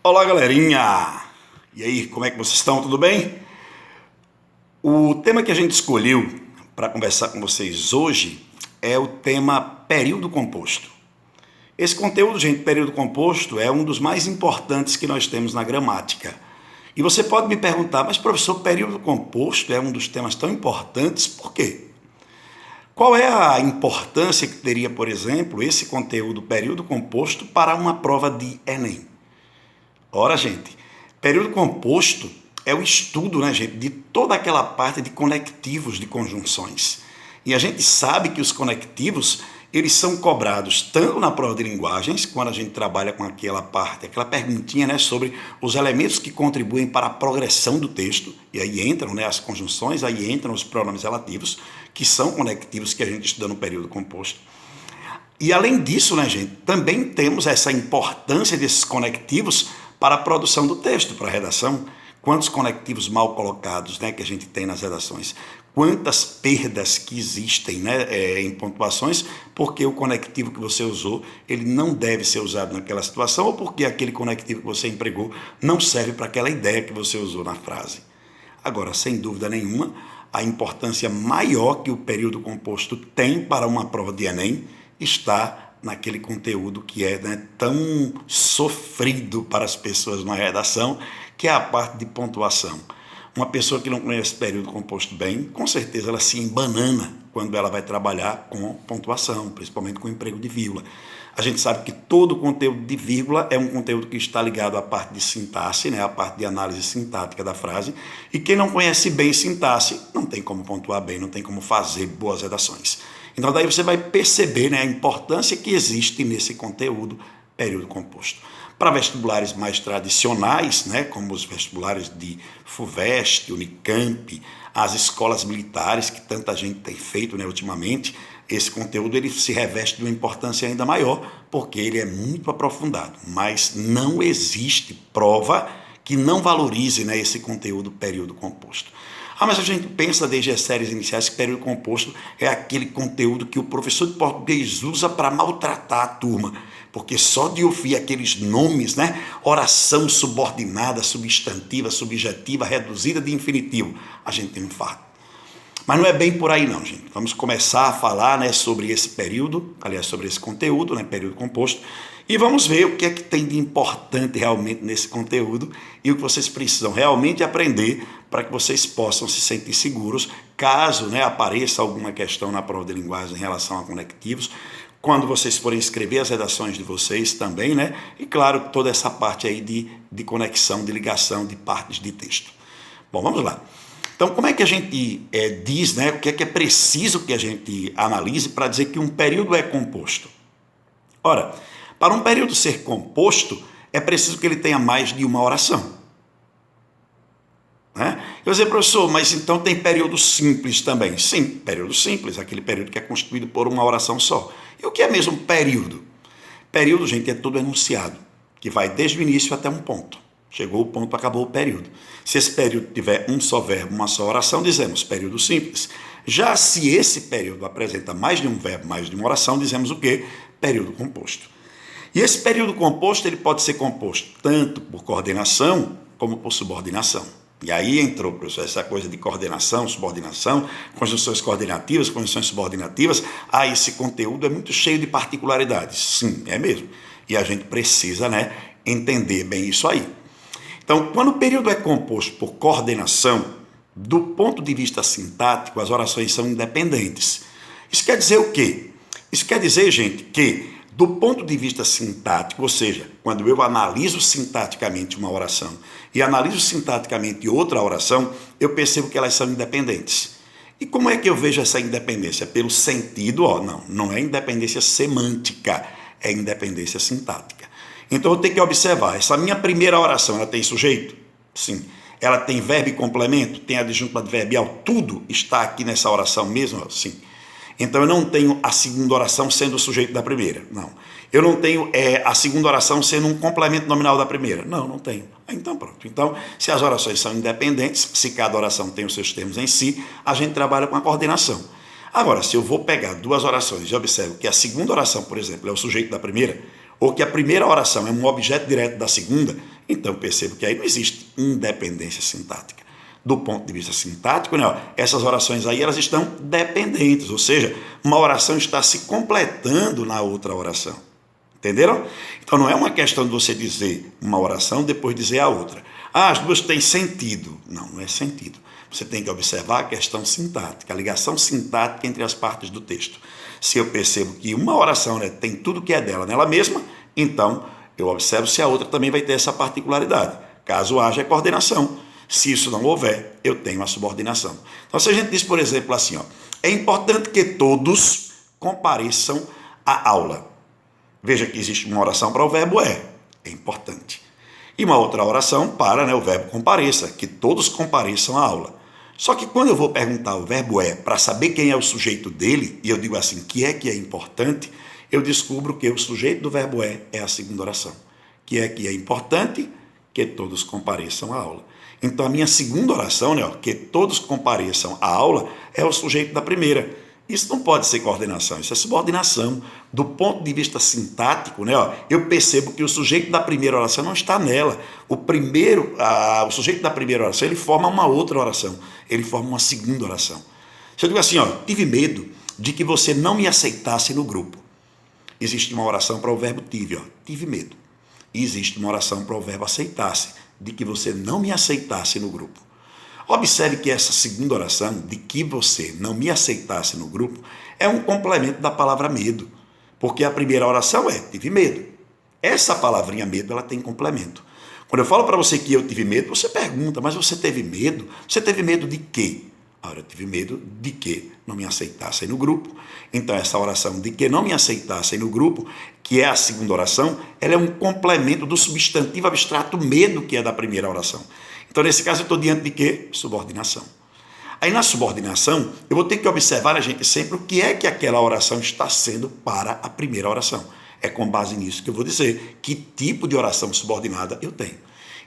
Olá, galerinha! E aí, como é que vocês estão? Tudo bem? O tema que a gente escolheu para conversar com vocês hoje é o tema período composto. Esse conteúdo, gente, período composto, é um dos mais importantes que nós temos na gramática. E você pode me perguntar, mas professor, período composto é um dos temas tão importantes, por quê? Qual é a importância que teria, por exemplo, esse conteúdo período composto para uma prova de Enem? Ora, gente, período composto é o estudo, né, gente, de toda aquela parte de conectivos de conjunções. E a gente sabe que os conectivos, eles são cobrados tanto na prova de linguagens, quando a gente trabalha com aquela parte, aquela perguntinha, né, sobre os elementos que contribuem para a progressão do texto, e aí entram, né, as conjunções, aí entram os pronomes relativos, que são conectivos que a gente estuda no período composto. E além disso, né, gente, também temos essa importância desses conectivos para a produção do texto, para a redação. Quantos conectivos mal colocados, né, que a gente tem nas redações. Quantas perdas que existem, né, em pontuações, porque o conectivo que você usou, ele não deve ser usado naquela situação, ou porque aquele conectivo que você empregou não serve para aquela ideia que você usou na frase. Agora, sem dúvida nenhuma, a importância maior que o período composto tem para uma prova de Enem está naquele conteúdo que é, né, tão sofrido para as pessoas na redação, que é a parte de pontuação. Uma pessoa que não conhece período composto bem, com certeza ela se embanana quando ela vai trabalhar com pontuação, principalmente com emprego de vírgula. A gente sabe que todo conteúdo de vírgula é um conteúdo que está ligado à parte de sintaxe, né, à parte de análise sintática da frase, e quem não conhece bem sintaxe não tem como pontuar bem, não tem como fazer boas redações. Então daí você vai perceber, né, a importância que existe nesse conteúdo período composto. Para vestibulares mais tradicionais, né, como os vestibulares de FUVEST, Unicamp, as escolas militares, que tanta gente tem feito, né, ultimamente, esse conteúdo ele se reveste de uma importância ainda maior, porque ele é muito aprofundado. Mas não existe prova que não valorize, né, esse conteúdo período composto. Mas a gente pensa desde as séries iniciais que período composto é aquele conteúdo que o professor de português usa para maltratar a turma, porque só de ouvir aqueles nomes, né, oração subordinada, substantiva, subjetiva, reduzida de infinitivo, a gente tem um infarto. Mas não é bem por aí não, gente. Vamos começar a falar, né, sobre esse período, aliás, sobre esse conteúdo, né, período composto, e vamos ver o que é que tem de importante realmente nesse conteúdo e o que vocês precisam realmente aprender para que vocês possam se sentir seguros caso, né, apareça alguma questão na prova de linguagem em relação a conectivos, quando vocês forem escrever as redações de vocês também, né, e claro, toda essa parte aí de conexão, de ligação de partes de texto. Bom, vamos lá. Então, como é que a gente diz, né, o que é preciso que a gente analise para dizer que um período é composto? Ora, para um período ser composto, é preciso que ele tenha mais de uma oração. Né? Eu vou dizer, professor, mas então tem período simples também. Sim, período simples, aquele período que é constituído por uma oração só. E o que é mesmo período? Período, gente, é todo enunciado, que vai desde o início até um ponto. Chegou o ponto, acabou o período. Se esse período tiver um só verbo, uma só oração, dizemos período simples. Já se esse período apresenta mais de um verbo, mais de uma oração, dizemos o quê? Período composto. E esse período composto ele pode ser composto tanto por coordenação como por subordinação. E aí entrou, professor, essa coisa de coordenação, subordinação, conjunções coordenativas, conjunções subordinativas. Esse conteúdo é muito cheio de particularidades. Sim, é mesmo. E a gente precisa, né, entender bem isso aí. Então, quando o período é composto por coordenação, do ponto de vista sintático, as orações são independentes. Isso quer dizer o quê? Isso quer dizer, gente, que do ponto de vista sintático, ou seja, quando eu analiso sintaticamente uma oração e analiso sintaticamente outra oração, eu percebo que elas são independentes. E como é que eu vejo essa independência? Pelo sentido, não é independência semântica, é independência sintática. Então eu tenho que observar, essa minha primeira oração, ela tem sujeito? Sim. Ela tem verbo e complemento? Tem adjunto adverbial? Tudo está aqui nessa oração mesmo? Sim. Então eu não tenho a segunda oração sendo o sujeito da primeira, não. Eu não tenho a segunda oração sendo um complemento nominal da primeira, não tenho. Então pronto. Então, se as orações são independentes, se cada oração tem os seus termos em si, a gente trabalha com a coordenação. Agora, se eu vou pegar duas orações e observo que a segunda oração, por exemplo, é o sujeito da primeira, ou que a primeira oração é um objeto direto da segunda, Então, percebo que aí não existe independência sintática. Do ponto de vista sintático, né, essas orações aí elas estão dependentes, ou seja, uma oração está se completando na outra oração. Entenderam? Então não é uma questão de você dizer uma oração depois dizer a outra. Ah, as duas têm sentido. Não, não é sentido. Você tem que observar a questão sintática, a ligação sintática entre as partes do texto. Se eu percebo que uma oração, né, tem tudo que é dela nela mesma, então eu observo se a outra também vai ter essa particularidade. Caso haja coordenação. Se isso não houver, eu tenho a subordinação. Então, se a gente diz, por exemplo, assim, ó, é importante que todos compareçam à aula. Veja que existe uma oração para o verbo é importante. E uma outra oração para, né, o verbo compareça, que todos compareçam à aula. Só que quando eu vou perguntar o verbo é para saber quem é o sujeito dele, e eu digo assim, que é importante, eu descubro que o sujeito do verbo é a segunda oração. Que é importante que todos compareçam à aula. Então, a minha segunda oração, né, que todos compareçam à aula, é o sujeito da primeira. Isso não pode ser coordenação, isso é subordinação. Do ponto de vista sintático, né, eu percebo que o sujeito da primeira oração não está nela. O sujeito da primeira oração, ele forma uma outra oração, ele forma uma segunda oração. Se eu digo assim, tive medo de que você não me aceitasse no grupo. Existe uma oração para o verbo tive medo. E existe uma oração para o verbo aceitar-se, de que você não me aceitasse no grupo. Observe que essa segunda oração, de que você não me aceitasse no grupo, é um complemento da palavra medo, porque a primeira oração tive medo. Essa palavrinha medo, ela tem complemento. Quando eu falo para você que eu tive medo, você pergunta, mas você teve medo? Você teve medo de quê? Ora, eu tive medo de que não me aceitassem no grupo. Então, essa oração de que não me aceitassem no grupo, que é a segunda oração, ela é um complemento do substantivo abstrato medo, que é da primeira oração. Então, nesse caso, eu estou diante de quê? Subordinação. Aí, na subordinação, eu vou ter que observar, a gente, sempre o que é que aquela oração está sendo para a primeira oração. É com base nisso que eu vou dizer que tipo de oração subordinada eu tenho.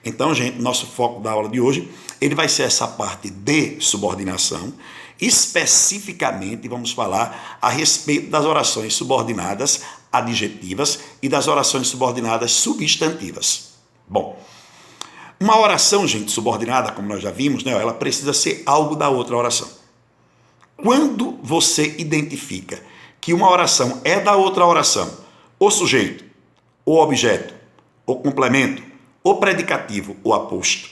Então, gente, nosso foco da aula de hoje, ele vai ser essa parte de subordinação. Especificamente, vamos falar a respeito das orações subordinadas adjetivas e das orações subordinadas substantivas. Bom, uma oração, gente, subordinada, como nós já vimos, né, ela precisa ser algo da outra oração. Quando você identifica que uma oração é da outra oração, o sujeito, o objeto, o complemento, o predicativo, o aposto,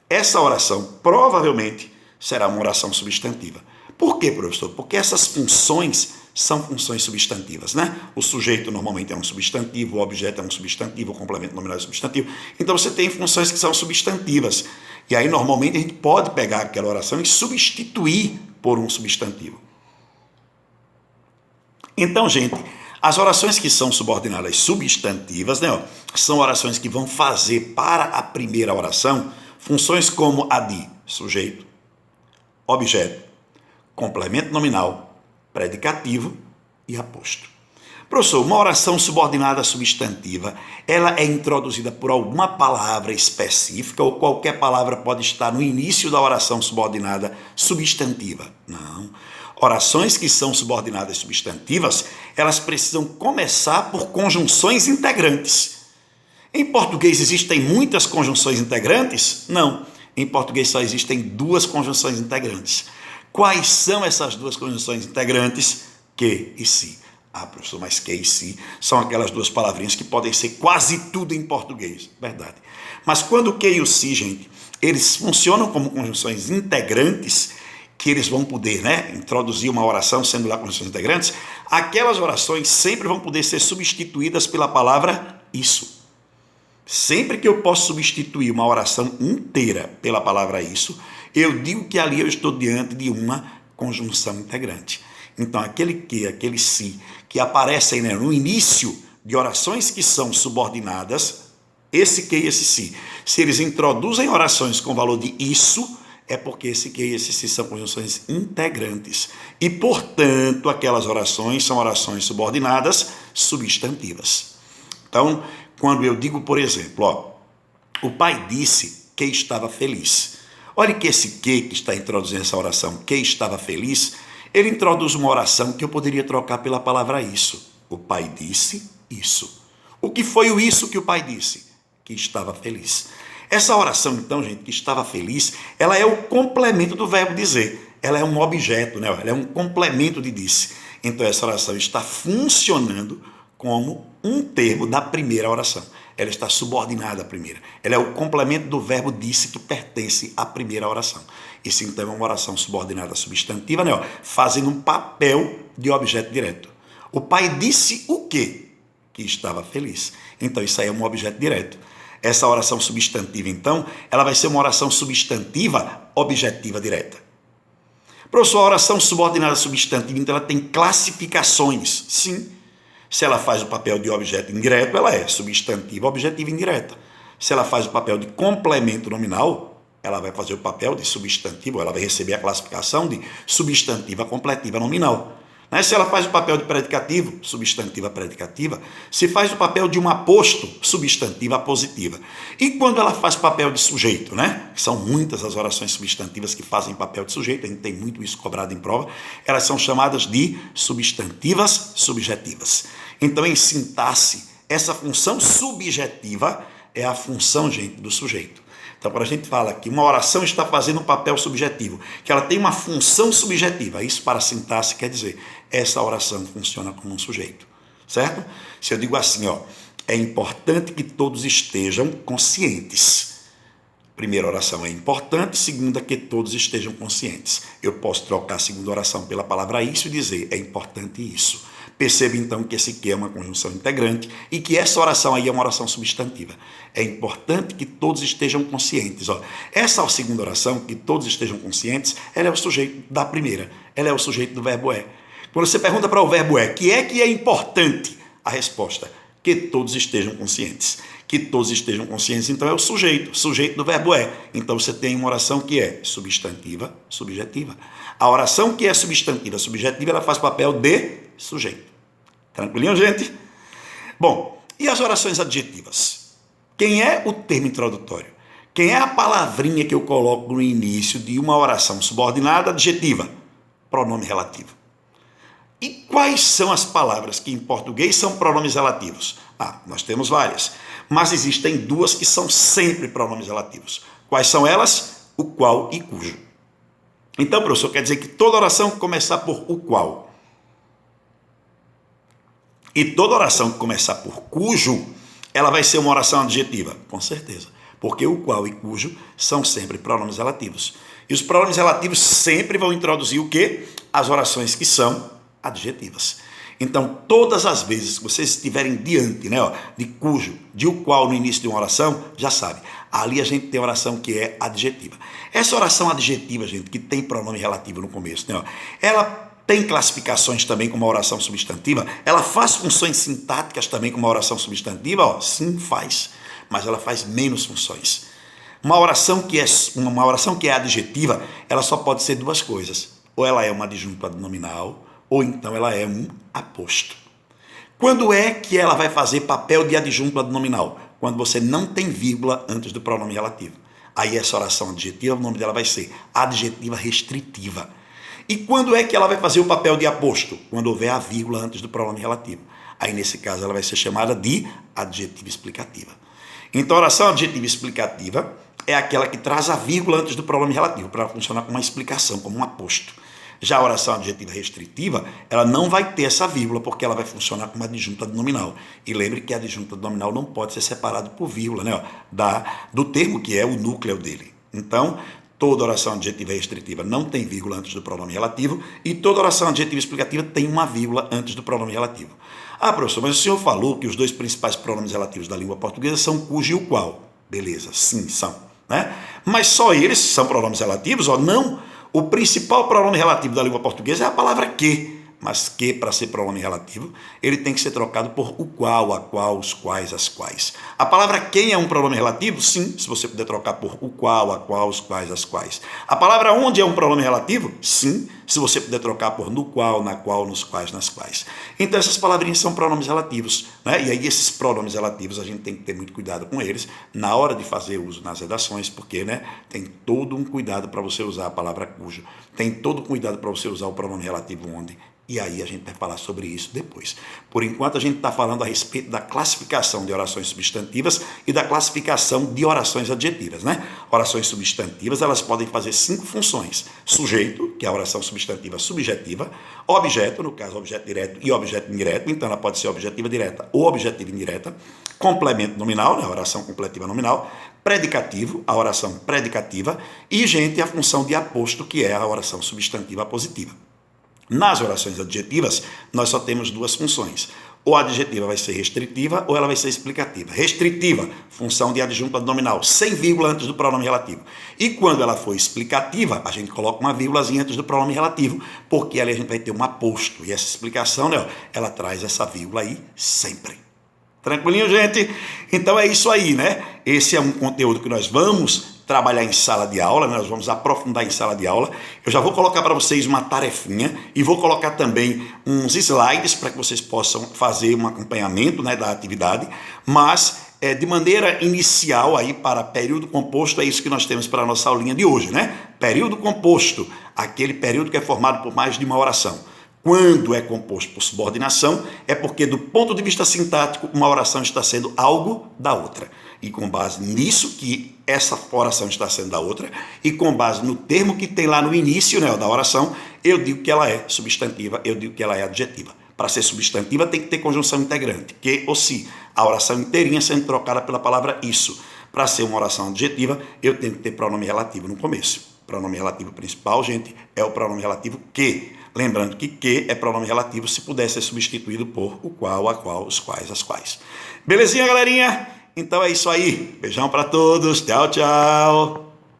essa oração provavelmente será uma oração substantiva. Por quê, professor? Porque essas funções são funções substantivas, né? O sujeito normalmente é um substantivo, o objeto é um substantivo, o complemento nominal é um substantivo. Então você tem funções que são substantivas. E aí normalmente a gente pode pegar aquela oração e substituir por um substantivo. Então, gente, as orações que são subordinadas substantivas, né, são orações que vão fazer para a primeira oração funções como a de sujeito, objeto, complemento nominal, predicativo e aposto. Professor, uma oração subordinada substantiva, ela é introduzida por alguma palavra específica ou qualquer palavra pode estar no início da oração subordinada substantiva? Não. Orações que são subordinadas substantivas, elas precisam começar por conjunções integrantes. Em português existem muitas conjunções integrantes? Não. Em português só existem duas conjunções integrantes. Quais são essas duas conjunções integrantes? Que e se. Ah, professor, mas que e se são aquelas duas palavrinhas que podem ser quase tudo em português. Verdade. Mas quando o que e o se, gente, eles funcionam como conjunções integrantes, que eles vão poder, né, introduzir uma oração sendo lá conjunções integrantes, aquelas orações sempre vão poder ser substituídas pela palavra isso. Sempre que eu posso substituir uma oração inteira pela palavra isso, eu digo que ali eu estou diante de uma conjunção integrante. Então, aquele que, aquele se, que aparecem, né, no início de orações que são subordinadas, esse que e esse se eles introduzem orações com valor de isso, é porque esse que e esse se são conjunções integrantes. E, portanto, aquelas orações são orações subordinadas substantivas. Então, quando eu digo, por exemplo, o pai disse que estava feliz. Olha que esse que está introduzindo essa oração, que estava feliz, ele introduz uma oração que eu poderia trocar pela palavra isso. O pai disse isso. O que foi o isso que o pai disse? que estava feliz. Essa oração, então, gente, que estava feliz, ela é o complemento do verbo dizer. Ela é um objeto, né? Ela é um complemento de disse. Então, essa oração está funcionando como um termo da primeira oração. Ela está subordinada à primeira. Ela é o complemento do verbo disse que pertence à primeira oração. Isso, então, é uma oração subordinada substantiva, né? Fazendo um papel de objeto direto. O pai disse o quê? Que estava feliz. Então, isso aí é um objeto direto. Essa oração substantiva, então, ela vai ser uma oração substantiva objetiva direta. Professor, a oração subordinada substantiva, então, ela tem classificações. Sim. Se ela faz o papel de objeto indireto, ela é substantiva objetiva indireta. Se ela faz o papel de complemento nominal, ela vai fazer o papel de substantivo, ela vai receber a classificação de substantiva completiva nominal. Se ela faz o papel de predicativo, substantiva predicativa. Se faz o papel de um aposto, substantiva positiva. E quando ela faz papel de sujeito, que são muitas as orações substantivas que fazem papel de sujeito, a gente tem muito isso cobrado em prova, elas são chamadas de substantivas subjetivas. Então, em sintaxe, essa função subjetiva é a função, gente, do sujeito. Então, quando a gente fala que uma oração está fazendo um papel subjetivo, que ela tem uma função subjetiva, isso para a sintaxe quer dizer, essa oração funciona como um sujeito, certo? Se eu digo assim, é importante que todos estejam conscientes. Primeira oração é importante, segunda que todos estejam conscientes. Eu posso trocar a segunda oração pela palavra isso e dizer, é importante isso. Perceba então que esse que é uma conjunção integrante e que essa oração aí é uma oração substantiva. É importante que todos estejam conscientes. Essa segunda oração, que todos estejam conscientes, ela é o sujeito da primeira. Ela é o sujeito do verbo é. Quando você pergunta para o verbo é, que é importante? A resposta, que todos estejam conscientes. Que todos estejam conscientes, então é o sujeito do verbo é. Então você tem uma oração que é substantiva, subjetiva. A oração que é substantiva, subjetiva, ela faz papel de sujeito. Tranquilinho, gente? Bom, e as orações adjetivas? Quem é o termo introdutório? Quem é a palavrinha que eu coloco no início de uma oração subordinada adjetiva? Pronome relativo. E quais são as palavras que em português são pronomes relativos? Nós temos várias, mas existem duas que são sempre pronomes relativos. Quais são elas? O qual e cujo. Então, professor, quer dizer que toda oração que começar por o qual e toda oração que começar por cujo, ela vai ser uma oração adjetiva? Com certeza, porque o qual e cujo são sempre pronomes relativos. E os pronomes relativos sempre vão introduzir o quê? As orações que são adjetivas. Então, todas as vezes que vocês estiverem diante, de cujo, de o qual no início de uma oração, já sabe, ali a gente tem oração que é adjetiva. Essa oração adjetiva, gente, que tem pronome relativo no começo, ela tem classificações também como uma oração substantiva, ela faz funções sintáticas também como uma oração substantiva, sim, faz, mas ela faz menos funções. Uma oração que é adjetiva, ela só pode ser duas coisas, ou ela é uma adjunta nominal, ou então ela é um aposto. Quando é que ela vai fazer papel de adjunto nominal? Quando você não tem vírgula antes do pronome relativo. Aí essa oração adjetiva, o nome dela vai ser adjetiva restritiva. E quando é que ela vai fazer o papel de aposto? Quando houver a vírgula antes do pronome relativo. Aí nesse caso ela vai ser chamada de adjetiva explicativa. Então a oração adjetiva explicativa é aquela que traz a vírgula antes do pronome relativo, para funcionar como uma explicação, como um aposto. Já a oração adjetiva restritiva, ela não vai ter essa vírgula, porque ela vai funcionar como adjunta nominal. E lembre que a adjunta nominal não pode ser separada por vírgula, do termo que é o núcleo dele. Então, toda oração adjetiva restritiva não tem vírgula antes do pronome relativo, e toda oração adjetiva explicativa tem uma vírgula antes do pronome relativo. Professor, mas o senhor falou que os dois principais pronomes relativos da língua portuguesa são cujo e o qual. Beleza, sim, são. Mas só eles são pronomes relativos? Não. O principal pronome relativo da língua portuguesa é a palavra que, mas que, para ser pronome relativo, ele tem que ser trocado por o qual, a qual, os quais, as quais. A palavra quem é um pronome relativo? Sim, se você puder trocar por o qual, a qual, os quais, as quais. A palavra onde é um pronome relativo? Sim, se você puder trocar por no qual, na qual, nos quais, nas quais. Então essas palavrinhas são pronomes relativos, E aí esses pronomes relativos a gente tem que ter muito cuidado com eles na hora de fazer uso nas redações, porque tem todo um cuidado para você usar a palavra cujo, tem todo um cuidado para você usar o pronome relativo onde E aí a gente vai falar sobre isso depois. Por enquanto a gente está falando a respeito da classificação de orações substantivas e da classificação de orações adjetivas, né? Orações substantivas, elas podem fazer 5 funções. Sujeito, que é a oração substantiva subjetiva. Objeto, no caso objeto direto e objeto indireto, então ela pode ser objetiva direta ou objetiva indireta. Complemento nominal, né? A oração completiva nominal. Predicativo, a oração predicativa. E, gente, a função de aposto, que é a oração substantiva positiva. Nas orações adjetivas, nós só temos 2 funções. Ou a adjetiva vai ser restritiva ou ela vai ser explicativa. Restritiva, função de adjunto nominal, sem vírgula antes do pronome relativo. E quando ela for explicativa, a gente coloca uma vírgulazinha antes do pronome relativo, porque ali a gente vai ter um aposto. E essa explicação, né, ela traz essa vírgula aí sempre. Tranquilinho, gente? Então é isso aí, né? Esse é um conteúdo que nós vamos trabalhar em sala de aula, nós vamos aprofundar em sala de aula. Eu já vou colocar para vocês uma tarefinha e vou colocar também uns slides para que vocês possam fazer um acompanhamento, né, da atividade, mas de maneira inicial aí para período composto, é isso que nós temos para a nossa aulinha de hoje, né? Período composto, aquele período que é formado por mais de uma oração. Quando é composto por subordinação, é porque, do ponto de vista sintático, uma oração está sendo algo da outra. E com base nisso que essa oração está sendo da outra, e com base no termo que tem lá no início, né, da oração, eu digo que ela é substantiva, eu digo que ela é adjetiva. Para ser substantiva tem que ter conjunção integrante, que ou se, a oração inteirinha sendo trocada pela palavra isso. Para ser uma oração adjetiva, eu tenho que ter pronome relativo no começo. Pronome relativo principal, gente, é o pronome relativo que. Lembrando que é pronome relativo se puder ser substituído por o qual, a qual, os quais, as quais. Belezinha, galerinha? Então é isso aí. Beijão para todos. Tchau, tchau.